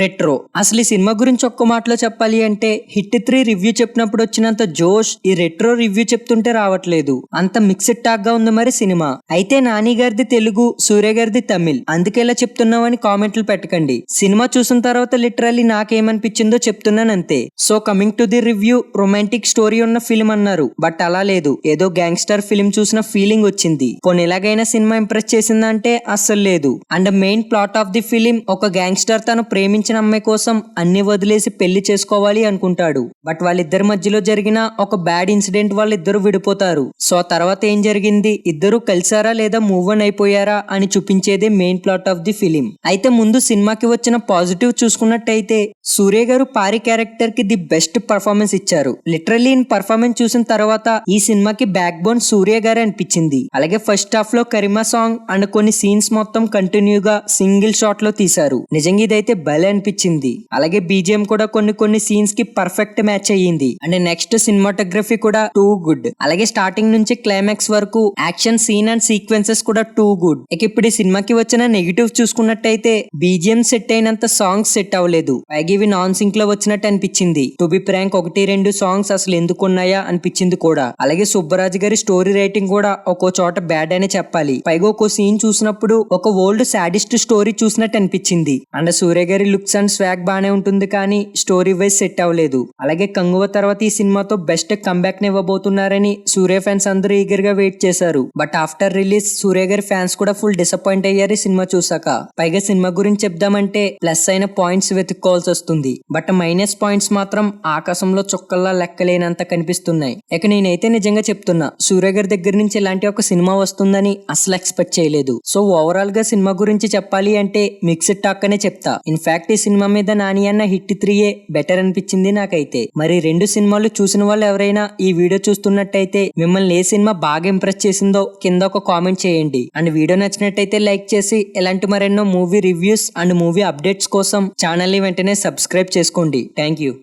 Retro అసలు ఈ cinema గురించి ఒక్క మాటలో చెప్పాలి అంటే హిట్ 3 రివ్యూ చెప్పినప్పుడు వచ్చినంత జోష్ ఈ రెట్రో రివ్యూ చెప్తుంటే రావట్లేదు. అంత మిక్స్డ్ టాక్ గా ఉంది మరి సినిమా. అయితే నాని గారిది తెలుగు, సూర్య గారిది తమిళ్, అందుకేలా చెప్తున్నావని కామెంట్లు పెట్టకండి. సినిమా చూసిన తర్వాత లిటరల్లీ నాకేమనిపించిందో చెప్తున్నాను అంతే. So coming to the review, romantic story ఉన్న ఫిల్మ్ అన్నారు, బట్ అలా లేదు, ఏదో గ్యాంగ్స్టర్ ఫిల్మ్ చూసిన ఫీలింగ్ వచ్చింది. పోనీ ఎలాగైనా సినిమా ఇంప్రెస్ చేసిందంటే అస్సలు లేదు. And main plot of the film, ఒక గ్యాంగ్స్టర్ తను ప్రేమించిన అమ్మాయి కోసం అన్ని వదిలేసి పెళ్లి చేసుకోవాలి అనుకుంటాడు. బట్ వాళ్ళిద్దరి మధ్యలో జరిగిన ఒక బ్యాడ్ ఇన్సిడెంట్ వాళ్ళిద్దరు విడిపోతారు. సో తర్వాత ఏం జరిగింది, ఇద్దరు కలిసారా లేదా మూవ్ ఆన్ అయిపోయారా అని చూపించేదే main plot of the film. అయితే ముందు సినిమాకి వచ్చిన పాజిటివ్ చూసుకున్నట్టయితే సూర్య గారు పారి క్యారెక్టర్ కి ది బెస్ట్ పర్ఫార్మెన్స్ ఇచ్చారు. లిటరల్లీ ఇన్ పర్ఫార్మెన్స్ చూసిన తర్వాత ఈ సినిమాకి బ్యాక్ బోన్ సూర్య గారే అనిపించింది. అలాగే ఫస్ట్ హాఫ్ లో కరిమా సాంగ్ అండ్ కొన్ని సీన్స్ మొత్తం కంటిన్యూగా సింగిల్ షాట్ లో తీశారు. నిజంగా ఇదైతే భలే అనిపించింది. అలాగే బీజిఎం కూడా కొన్ని సీన్స్ కి పర్ఫెక్ట్ మ్యాచ్ అయ్యింది. అండ్ నెక్స్ట్ సినిమాటోగ్రఫీ కూడా టూ గుడ్. అలాగే స్టార్టింగ్ నుంచి క్లైమాక్స్ వరకు యాక్షన్ సీన్ అండ్ సీక్వెన్సెస్ కూడా టూ గుడ్. ఇక ఇప్పుడు ఈ సినిమాకి వచ్చిన నెగిటివ్ చూసుకున్నట్టయితే బీజిఎం సెట్ అయినంత సాంగ్స్ సెట్ అవ్వలేదు. పైగా ఇవి నాన్ సింక్ లో వచ్చినట్టు అనిపించింది. టు బి ప్రాంక్ 1-2 సాంగ్స్ అసలు ఎందుకున్నాయా అనిపించింది కూడా. అలాగే సుబ్బరాజు గారి స్టోరీ రైటింగ్ కూడా ఒక్కో చోట బ్యాడ్ అని చెప్పాలి. పైగా ఒక్కో సీన్ చూసినప్పుడు ఒక ఓల్డ్ సాడిస్ట్ స్టోరీ చూసినట్టు అనిపించింది. అండ్ సూర్య గారి లుక్స్ అండ్ స్వాగ్ బానే ఉంటుంది, కానీ స్టోరీ వైజ్ సెట్ అవ్వలేదు. అలాగే కంగువ తర్వాత ఈ సినిమాతో బెస్ట్ కంబ్యాక్ ని ఇవ్వబోతున్నారని సూర్య ఫ్యాన్స్ అందరూ ఈగర్ గా వెయిట్ చేశారు. బట్ ఆఫ్టర్ రిలీజ్ సూర్య గారి ఫ్యాన్స్ కూడా ఫుల్ డిసప్పాయింట్ అయ్యారు ఈ సినిమా చూసాక. పైగా సినిమా గురించి చెప్దామంటే ప్లస్ అయిన పాయింట్స్ వెతుక్కోవాల్సి వస్తుంది, బట్ మైనస్ పాయింట్స్ మాత్రం ఆకాశంలో చుక్కల్లా లెక్కలేనంత కనిపిస్తున్నాయి. ఇక నేనైతే నిజంగా చెప్తున్నా, సూర్య గారి దగ్గర నుంచి ఇలాంటి ఒక సినిమా వస్తుందని అసలు ఎక్స్పెక్ట్ చేయలేదు. సో ఓవరాల్ గా సినిమా గురించి చెప్పాలి అంటే మిక్స్డ్ టాక్ అనే చెప్తా. ఇన్ఫాక్ట్ ఈ సినిమా మీద నాని అన్న హిట్ 3 బెటర్ అనిపించింది నాకైతే. మరి రెండు సినిమాలు చూసిన వాళ్ళు ఎవరైనా ఈ వీడియో చూస్తున్నట్టయితే మిమ్మల్ని ఏ సినిమా బాగా ఇంప్రెస్ చేసిందో కింద ఒక కామెంట్ చేయండి. అండ్ వీడియో నచ్చినట్టయితే లైక్ చేసి ఇలాంటి మరెన్నో movie reviews and movie updates కోసం ఛానల్ ని వెంటనే సబ్స్క్రైబ్ చేసుకోండి. Thank you.